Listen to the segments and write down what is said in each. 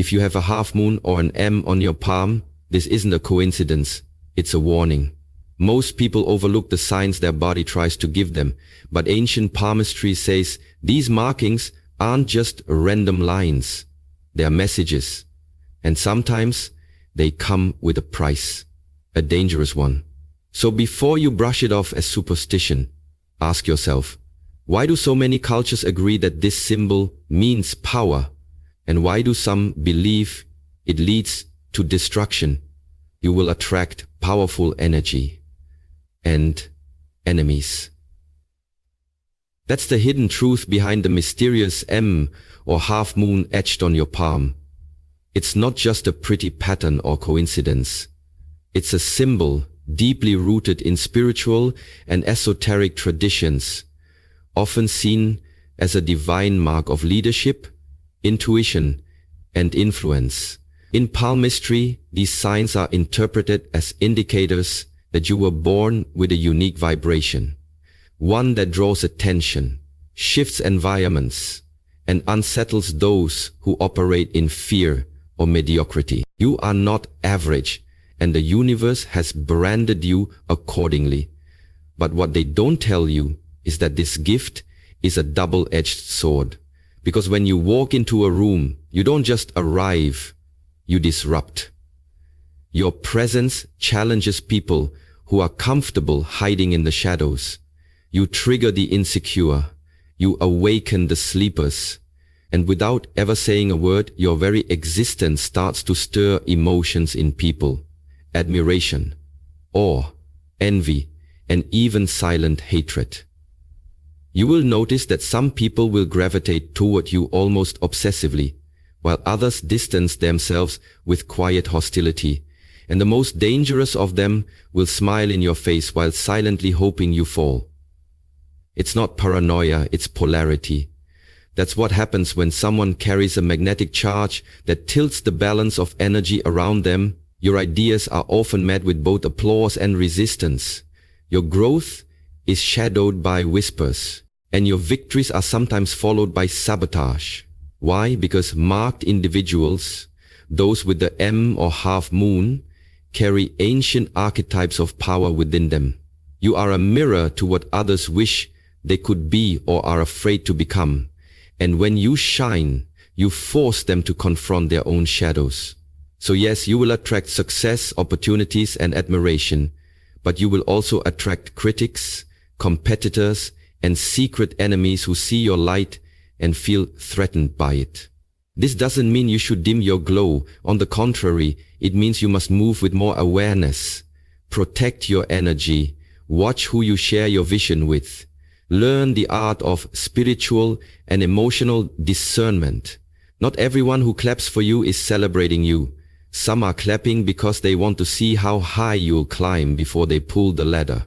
If you have a half moon or an M on your palm, this isn't a coincidence, it's a warning. Most people overlook the signs their body tries to give them, but ancient palmistry says these markings aren't just random lines, they are messages. And sometimes they come with a price, a dangerous one. So before you brush it off as superstition, ask yourself, why do so many cultures agree that this symbol means power? And why do some believe it leads to destruction? You will attract powerful energy and enemies. That's the hidden truth behind the mysterious M or half moon etched on your palm. It's not just a pretty pattern or coincidence. It's a symbol deeply rooted in spiritual and esoteric traditions, often seen as a divine mark of leadership, intuition, and influence. In palmistry, these signs are interpreted as indicators that you were born with a unique vibration, one that draws attention, shifts environments, and unsettles those who operate in fear or mediocrity. You are not average, and the universe has branded you accordingly. But what they don't tell you is that this gift is a double-edged sword. Because when you walk into a room, you don't just arrive, you disrupt. Your presence challenges people who are comfortable hiding in the shadows. You trigger the insecure. You awaken the sleepers. And without ever saying a word, your very existence starts to stir emotions in people. Admiration, awe, envy, and even silent hatred. You will notice that some people will gravitate toward you almost obsessively, while others distance themselves with quiet hostility, and the most dangerous of them will smile in your face while silently hoping you fall. It's not paranoia, it's polarity. That's what happens when someone carries a magnetic charge that tilts the balance of energy around them. Your ideas are often met with both applause and resistance. Your growth is shadowed by whispers, and your victories are sometimes followed by sabotage. Why? Because marked individuals, those with the M or half moon, carry ancient archetypes of power within them. You are a mirror to what others wish they could be or are afraid to become. And when you shine, you force them to confront their own shadows. So yes, you will attract success, opportunities, and admiration, but you will also attract critics, competitors, and secret enemies who see your light and feel threatened by it. This doesn't mean you should dim your glow. On the contrary, it means you must move with more awareness. Protect your energy. Watch who you share your vision with. Learn the art of spiritual and emotional discernment. Not everyone who claps for you is celebrating you. Some are clapping because they want to see how high you'll climb before they pull the ladder.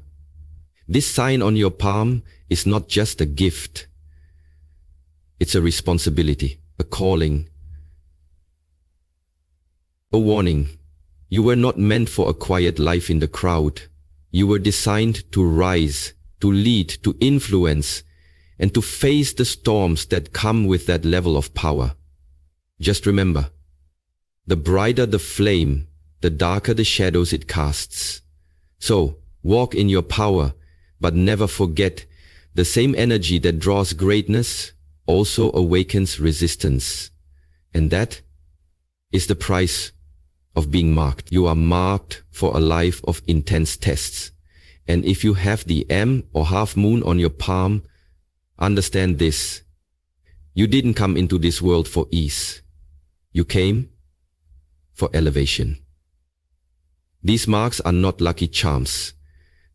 This sign on your palm is not just a gift. It's a responsibility, a calling, a warning. You were not meant for a quiet life in the crowd. You were designed to rise, to lead, to influence, and to face the storms that come with that level of power. Just remember, the brighter the flame, the darker the shadows it casts. So, walk in your power, but never forget, the same energy that draws greatness also awakens resistance. And that is the price of being marked. You are marked for a life of intense tests. And if you have the M or half moon on your palm, understand this. You didn't come into this world for ease. You came for elevation. These marks are not lucky charms.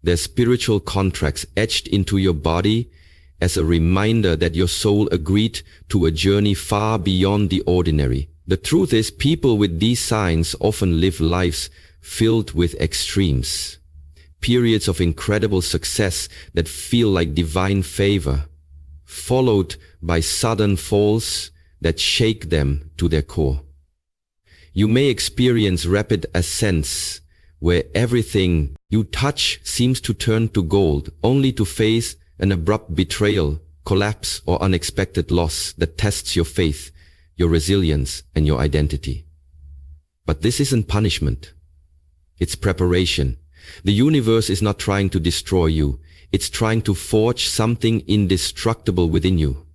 They're spiritual contracts etched into your body as a reminder that your soul agreed to a journey far beyond the ordinary. The truth is, people with these signs often live lives filled with extremes. Periods of incredible success that feel like divine favor, followed by sudden falls that shake them to their core. You may experience rapid ascents, where everything you touch seems to turn to gold, only to face an abrupt betrayal, collapse, or unexpected loss that tests your faith, your resilience, and your identity. But this isn't punishment. It's preparation. The universe is not trying to destroy you. It's trying to forge something indestructible within you.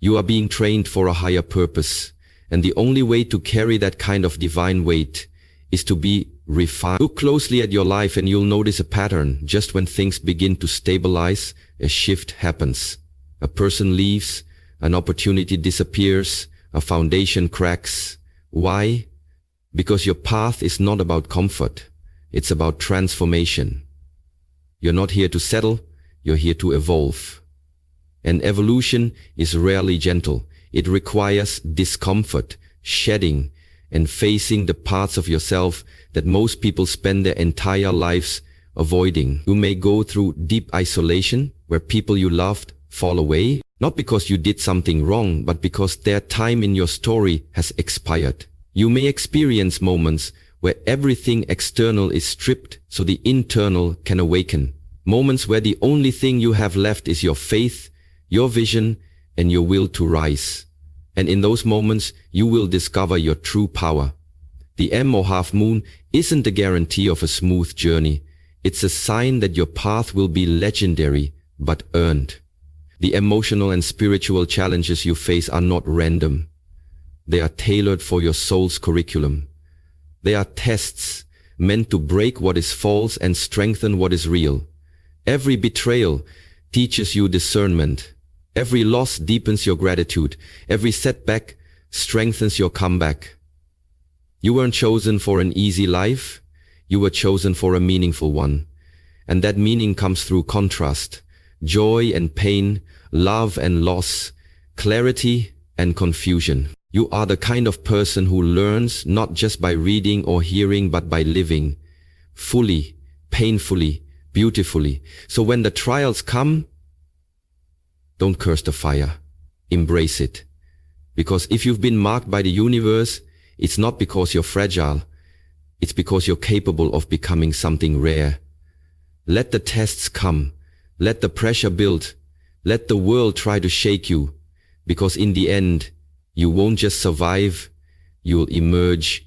You are being trained for a higher purpose, and the only way to carry that kind of divine weight is to be refined. Look closely at your life and you'll notice a pattern. Just when things begin to stabilize, a shift happens. A person leaves, an opportunity disappears, a foundation cracks. Why? Because your path is not about comfort. It's about transformation. You're not here to settle, you're here to evolve. And evolution is rarely gentle. It requires discomfort, shedding, and facing the parts of yourself that most people spend their entire lives avoiding. You may go through deep isolation, where people you loved fall away, not because you did something wrong, but because their time in your story has expired. You may experience moments where everything external is stripped so the internal can awaken. Moments where the only thing you have left is your faith, your vision, and your will to rise. And in those moments, you will discover your true power. The M or half moon isn't a guarantee of a smooth journey. It's a sign that your path will be legendary, but earned. The emotional and spiritual challenges you face are not random. They are tailored for your soul's curriculum. They are tests meant to break what is false and strengthen what is real. Every betrayal teaches you discernment. Every loss deepens your gratitude. Every setback strengthens your comeback. You weren't chosen for an easy life. You were chosen for a meaningful one. And that meaning comes through contrast, joy and pain, love and loss, clarity and confusion. You are the kind of person who learns not just by reading or hearing, but by living, fully, painfully, beautifully. So when the trials come, don't curse the fire. Embrace it. Because if you've been marked by the universe, it's not because you're fragile. It's because you're capable of becoming something rare. Let the tests come. Let the pressure build. Let the world try to shake you. Because in the end, you won't just survive, you'll emerge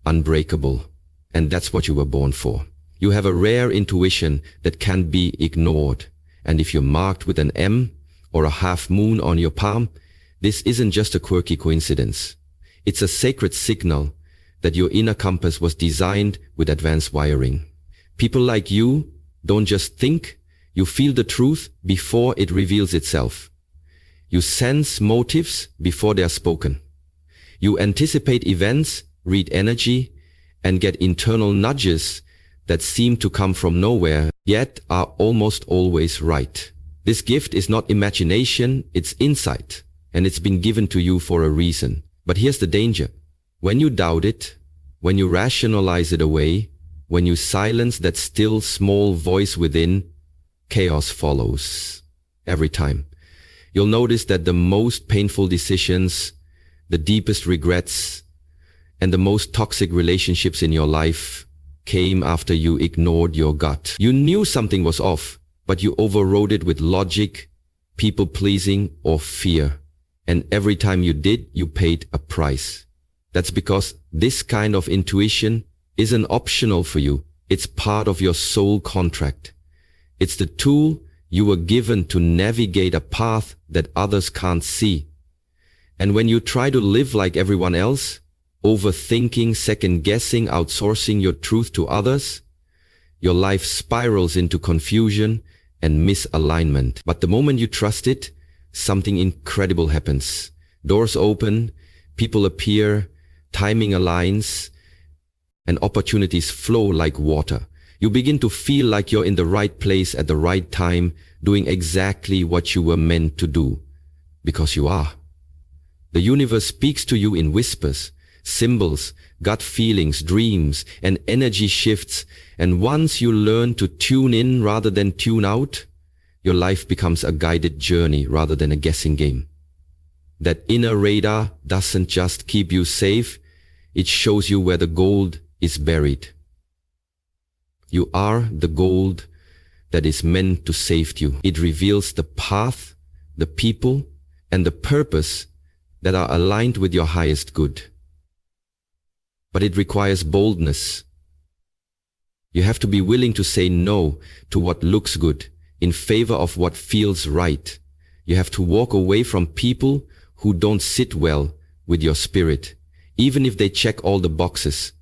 unbreakable. And that's what you were born for. You have a rare intuition that can't be ignored. And if you're marked with an M or a half moon on your palm, this isn't just a quirky coincidence. It's a sacred signal that your inner compass was designed with advanced wiring. People like you don't just think, you feel the truth before it reveals itself. You sense motives before they are spoken. You anticipate events, read energy, and get internal nudges that seem to come from nowhere, yet are almost always right. This gift is not imagination, it's insight, and it's been given to you for a reason. But here's the danger. When you doubt it, when you rationalize it away, when you silence that still small voice within, chaos follows. Every time. You'll notice that the most painful decisions, the deepest regrets, and the most toxic relationships in your life came after you ignored your gut. You knew something was off, but you overrode it with logic, people-pleasing, or fear. And every time you did, you paid a price. That's because this kind of intuition isn't optional for you. It's part of your soul contract. It's the tool you were given to navigate a path that others can't see. And when you try to live like everyone else, overthinking, second-guessing, outsourcing your truth to others, your life spirals into confusion and misalignment. But the moment you trust it, something incredible happens. Doors open, people appear, timing aligns, and opportunities flow like water. You begin to feel like you're in the right place at the right time, doing exactly what you were meant to do. Because you are. The universe speaks to you in whispers, symbols, gut feelings, dreams, and energy shifts. And once you learn to tune in rather than tune out, your life becomes a guided journey rather than a guessing game. That inner radar doesn't just keep you safe, it shows you where the gold is buried. You are the gold that is meant to save you. It reveals the path, the people, and the purpose that are aligned with your highest good. But it requires boldness. You have to be willing to say no to what looks good in favor of what feels right. You have to walk away from people who don't sit well with your spirit, even if they check all the boxes.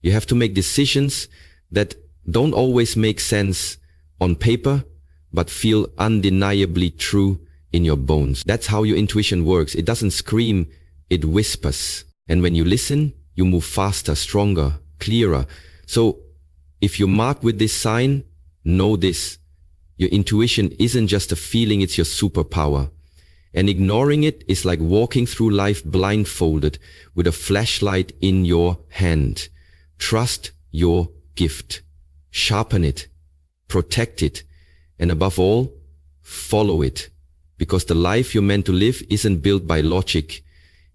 You have to make decisions that don't always make sense on paper, but feel undeniably true in your bones. That's how your intuition works. It doesn't scream, it whispers. And when you listen, you move faster, stronger, clearer. So if you're marked with this sign, know this. Your intuition isn't just a feeling, it's your superpower. And ignoring it is like walking through life blindfolded with a flashlight in your hand. Trust your gift. Sharpen it. Protect it. And above all, follow it. Because the life you're meant to live isn't built by logic.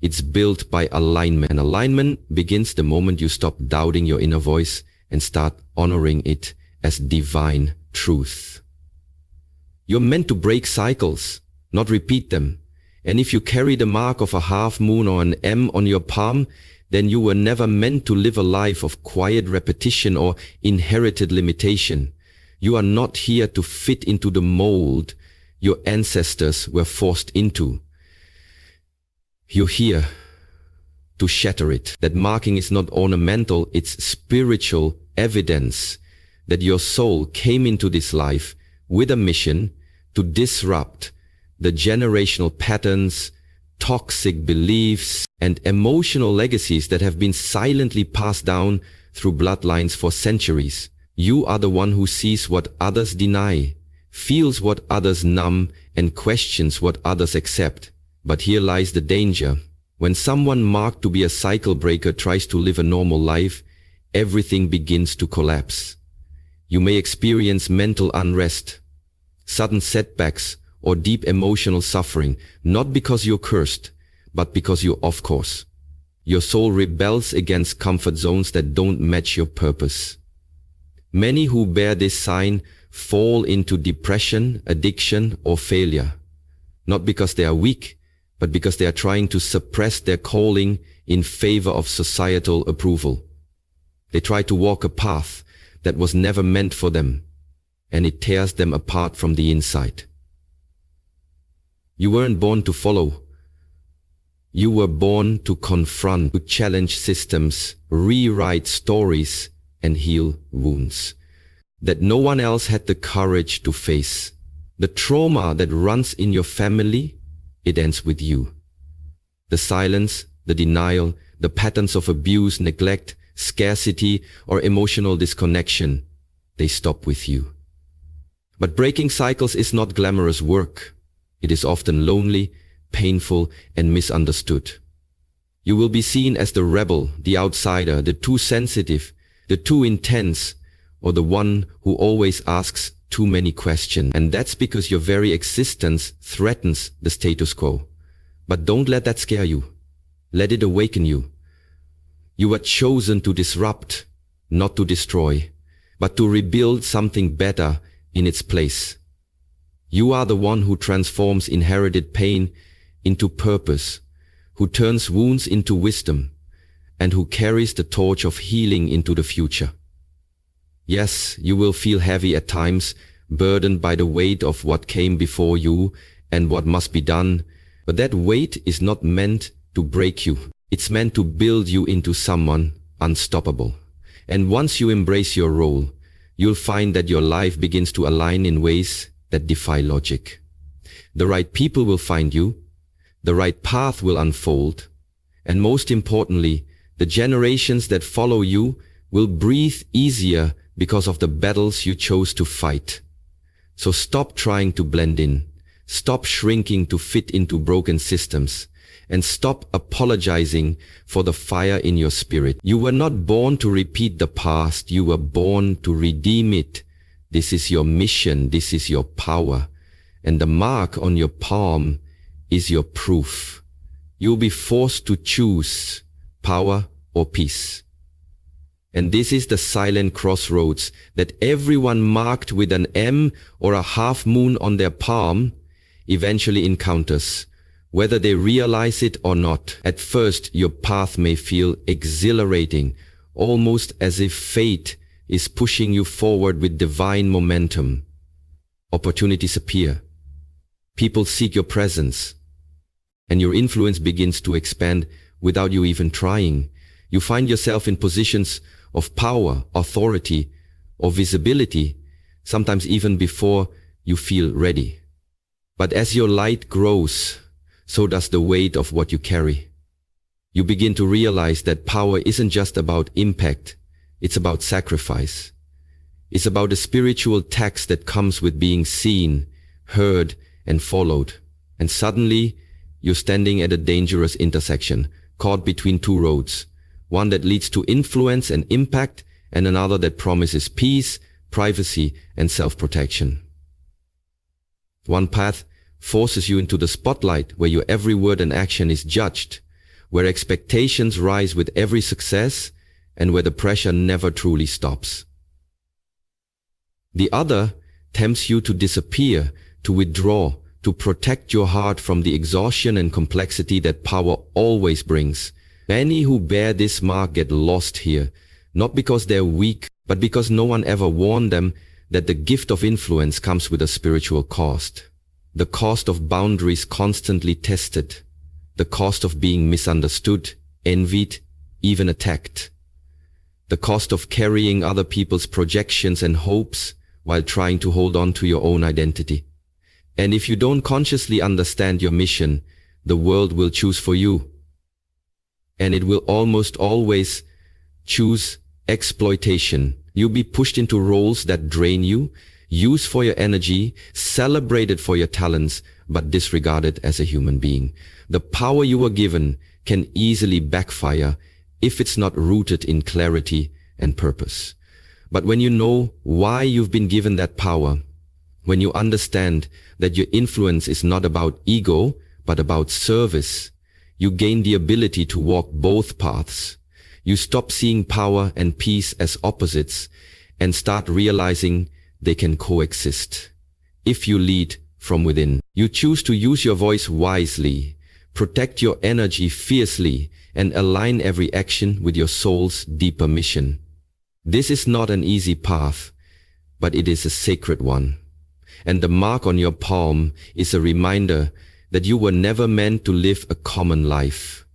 It's built by alignment. And alignment begins the moment you stop doubting your inner voice and start honoring it as divine truth. You're meant to break cycles, not repeat them. And if you carry the mark of a half moon or an M on your palm, then you were never meant to live a life of quiet repetition or inherited limitation. You are not here to fit into the mold your ancestors were forced into. You're here to shatter it. That marking is not ornamental, it's spiritual evidence that your soul came into this life with a mission to disrupt the generational patterns, toxic beliefs, and emotional legacies that have been silently passed down through bloodlines for centuries. You are the one who sees what others deny, feels what others numb, and questions what others accept. But here lies the danger. When someone marked to be a cycle breaker tries to live a normal life, everything begins to collapse. You may experience mental unrest, sudden setbacks, or deep emotional suffering, not because you're cursed, but because you're off course. Your soul rebels against comfort zones that don't match your purpose. Many who bear this sign fall into depression, addiction, or failure, not because they are weak, but because they are trying to suppress their calling in favor of societal approval. They try to walk a path that was never meant for them, and it tears them apart from the inside. You weren't born to follow. You were born to confront, to challenge systems, rewrite stories, and heal wounds that no one else had the courage to face. The trauma that runs in your family, it ends with you. The silence, the denial, the patterns of abuse, neglect, scarcity, or emotional disconnection, they stop with you. But breaking cycles is not glamorous work. It is often lonely, painful, and misunderstood. You will be seen as the rebel, the outsider, the too sensitive, the too intense, or the one who always asks too many questions. And that's because your very existence threatens the status quo. But don't let that scare you. Let it awaken you. You were chosen to disrupt, not to destroy, but to rebuild something better in its place. You are the one who transforms inherited pain into purpose, who turns wounds into wisdom, and who carries the torch of healing into the future. Yes, you will feel heavy at times, burdened by the weight of what came before you and what must be done, but that weight is not meant to break you. It's meant to build you into someone unstoppable. And once you embrace your role, you'll find that your life begins to align in ways that defy logic. The right people will find you, the right path will unfold, and most importantly, the generations that follow you will breathe easier because of the battles you chose to fight. So stop trying to blend in, stop shrinking to fit into broken systems, and stop apologizing for the fire in your spirit. You were not born to repeat the past, you were born to redeem it. This is your mission, this is your power, and the mark on your palm is your proof. You'll be forced to choose power or peace. And this is the silent crossroads that everyone marked with an M or a half moon on their palm eventually encounters, whether they realize it or not. At first, your path may feel exhilarating, almost as if fate is pushing you forward with divine momentum. Opportunities appear. People seek your presence, and your influence begins to expand without you even trying. You find yourself in positions of power, authority, or visibility, sometimes even before you feel ready. But as your light grows, so does the weight of what you carry. You begin to realize that power isn't just about impact, it's about sacrifice. It's about the spiritual tax that comes with being seen, heard, and followed. And suddenly, you're standing at a dangerous intersection, caught between two roads, one that leads to influence and impact, and another that promises peace, privacy, and self-protection. One path forces you into the spotlight, where your every word and action is judged, where expectations rise with every success, and where the pressure never truly stops. The other tempts you to disappear, to withdraw, to protect your heart from the exhaustion and complexity that power always brings. Many who bear this mark get lost here, not because they're weak, but because no one ever warned them that the gift of influence comes with a spiritual cost. The cost of boundaries constantly tested. The cost of being misunderstood, envied, even attacked. The cost of carrying other people's projections and hopes while trying to hold on to your own identity. And if you don't consciously understand your mission, the world will choose for you. And it will almost always choose exploitation. You'll be pushed into roles that drain you, used for your energy, celebrated for your talents, but disregarded as a human being. The power you were given can easily backfire if it's not rooted in clarity and purpose. But when you know why you've been given that power, when you understand that your influence is not about ego, but about service, you gain the ability to walk both paths. You stop seeing power and peace as opposites and start realizing they can coexist. If you lead from within, you choose to use your voice wisely, protect your energy fiercely, and align every action with your soul's deeper mission. This is not an easy path, but it is a sacred one. And the mark on your palm is a reminder that you were never meant to live a common life.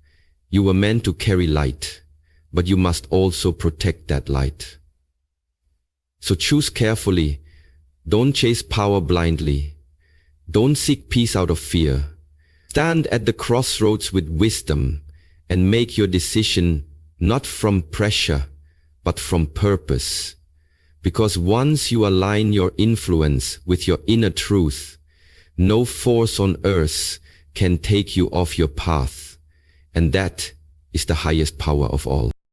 You were meant to carry light, but you must also protect that light. So choose carefully. Don't chase power blindly. Don't seek peace out of fear. Stand at the crossroads with wisdom and make your decision not from pressure, but from purpose. Because once you align your influence with your inner truth, no force on earth can take you off your path. And that is the highest power of all.